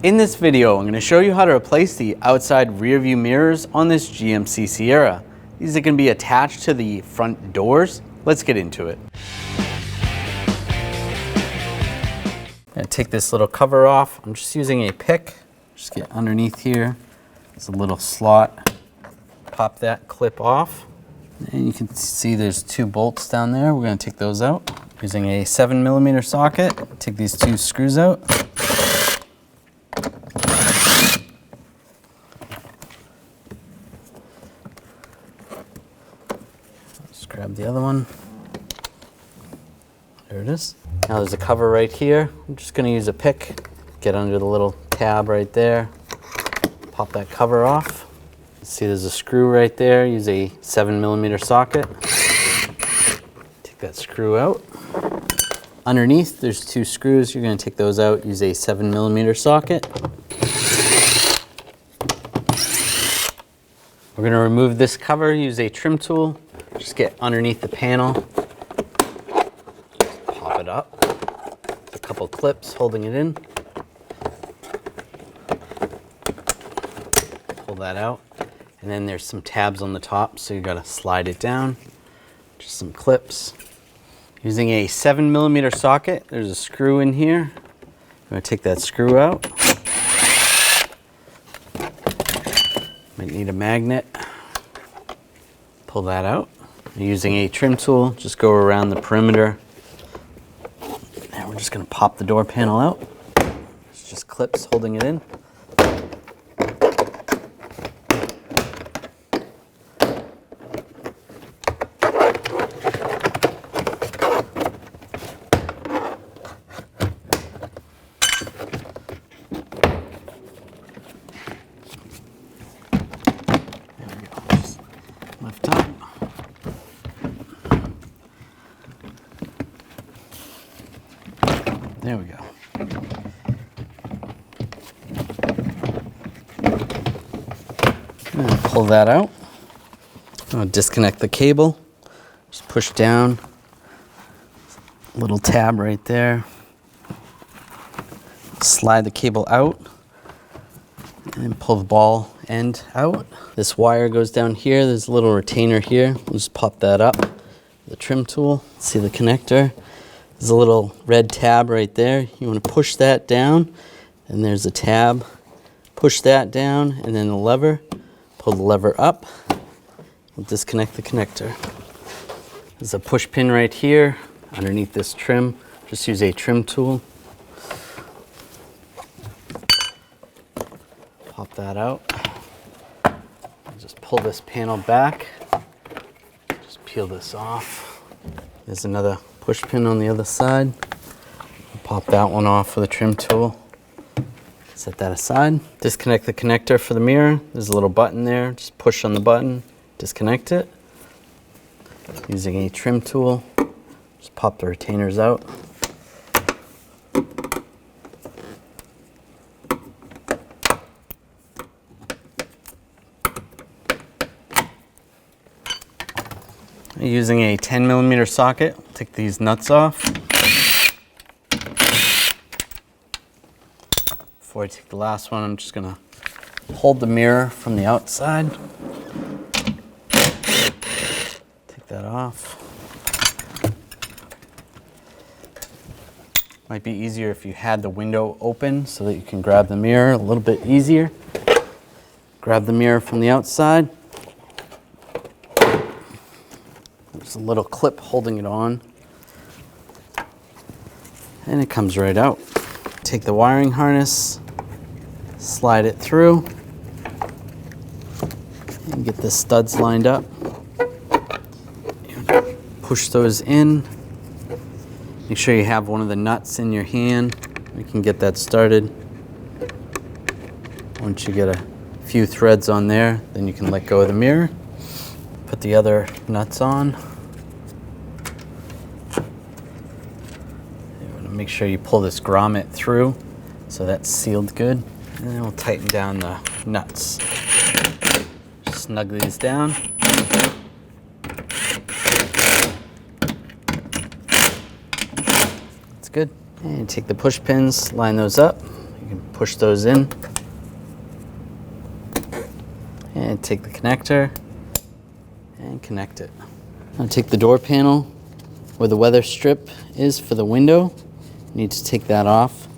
In this video, I'm going to show you how to replace the outside rear view mirrors on this GMC Sierra. These are going to be attached to the front doors. Let's get into it. I'm going to take this little cover off. I'm just using a pick. Just get underneath here. There's a little slot. Pop that clip off. And you can see there's two bolts down there. We're going to take those out. Using a 7mm socket, take these two screws out. Grab the other one. There it is. Now there's a cover right here. I'm just going to use a pick, get under the little tab right there, pop that cover off. See there's a screw right there. Use a 7mm socket. Take that screw out. Underneath there's two screws. You're going to take those out. Use a 7mm socket. We're going to remove this cover. Use a trim tool. Just get underneath the panel, just pop it up, a couple clips holding it in, pull that out, and then there's some tabs on the top, so you got to slide it down, just some clips. Using a 7mm socket, there's a screw in here. I'm going to take that screw out. Might need a magnet, pull that out. Using a trim tool, just go around the perimeter. And we're just going to pop the door panel out. It's just clips holding it in. There we go. Just lift up. There we go. Pull that out. I'll disconnect the cable. Just push down. Little tab right there. Slide the cable out and pull the ball end out. This wire goes down here. There's a little retainer here. We'll just pop that up with the trim tool. See the connector. There's a little red tab right there. You want to push that down, and there's a tab. Push that down, and then the lever. Pull the lever up. We'll disconnect the connector. There's a push pin right here underneath this trim. Just use a trim tool. Pop that out. Just pull this panel back. Just peel this off. There's another push pin on the other side. Pop that one off with a trim tool. Set that aside. Disconnect the connector for the mirror. There's a little button there. Just push on the button, disconnect it. Using a trim tool, just pop the retainers out. Using a 10mm socket, take these nuts off. Before I take the last one, I'm just going to hold the mirror from the outside. Take that off. Might be easier if you had the window open so that you can grab the mirror a little bit easier. Grab the mirror from the outside. There's a little clip holding it on, and it comes right out. Take the wiring harness, slide it through, and get the studs lined up. Push those in. Make sure you have one of the nuts in your hand. You can get that started. Once you get a few threads on there, then you can let go of the mirror. Put the other nuts on. Make sure you pull this grommet through so that's sealed good. And then we'll tighten down the nuts. Snug these down. That's good. And take the push pins, line those up. You can push those in and take the connector and connect it. Now take the door panel where the weather strip is for the window. You need to take that off.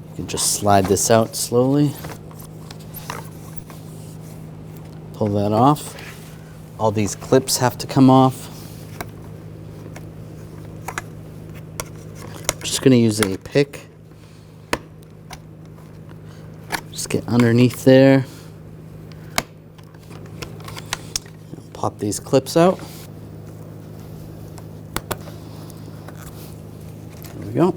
You can just slide this out slowly. Pull that off. All these clips have to come off. I'm just going to use a pick. Just get underneath there. Pop these clips out. There we go.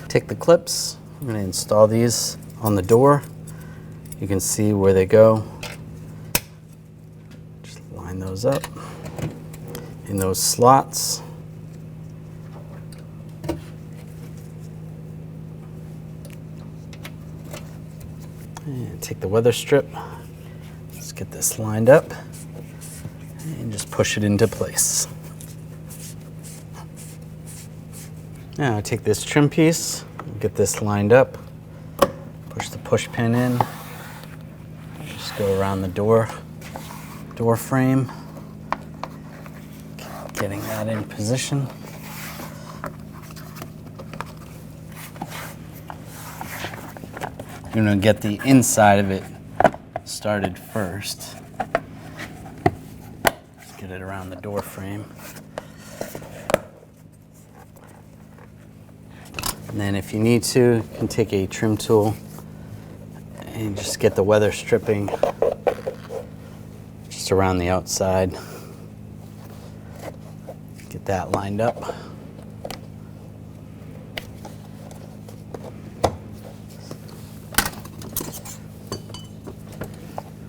Take the clips. I'm going to install these on the door. You can see where they go. Just line those up in those slots. And take the weather strip. Let's get this lined up and just push it into place. Now take this trim piece, get this lined up, push the push pin in, just go around the door frame, getting that in position. You're going to get the inside of it started first. Just get it around the door frame. And then if you need to, you can take a trim tool and just get the weather stripping just around the outside. Get that lined up.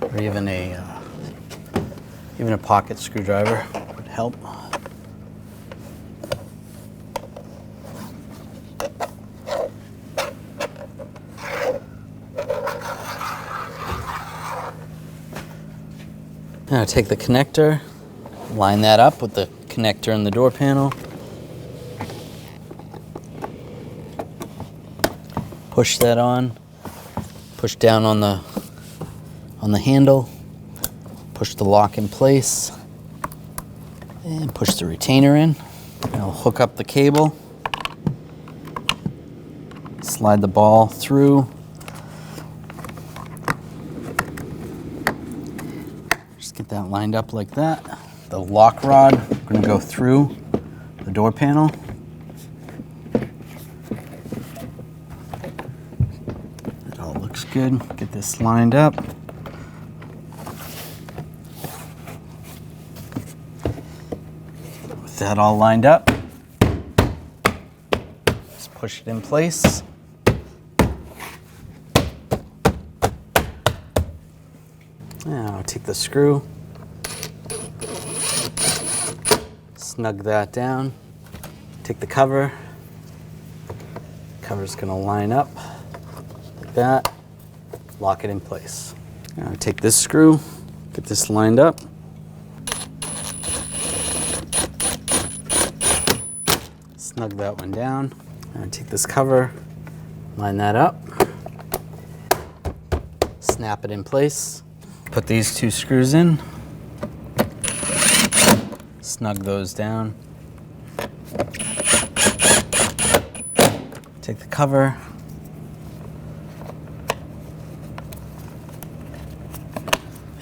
Or even a pocket screwdriver would help. Now take the connector, line that up with the connector in the door panel. Push that on. Push down on the handle. Push the lock in place. And push the retainer in. Now hook up the cable. Slide the ball through. Get that lined up like that. The lock rod, we're going to go through the door panel. That all looks good. Get this lined up. With that all lined up, just push it in place. Now take the screw, snug that down, take the cover, cover's going to line up like that, lock it in place. Now take this screw, get this lined up, snug that one down, and take this cover, line that up, snap it in place. Put these two screws in, snug those down, take the cover,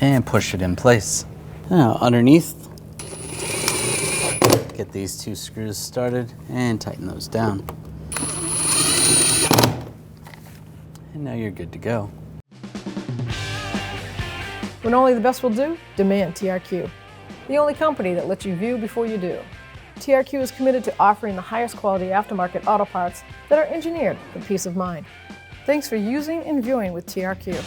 and push it in place. Now underneath, get these two screws started and tighten those down. And now you're good to go. When only the best will do, demand TRQ. The only company that lets you view before you do. TRQ is committed to offering the highest quality aftermarket auto parts that are engineered for peace of mind. Thanks for using and viewing with TRQ.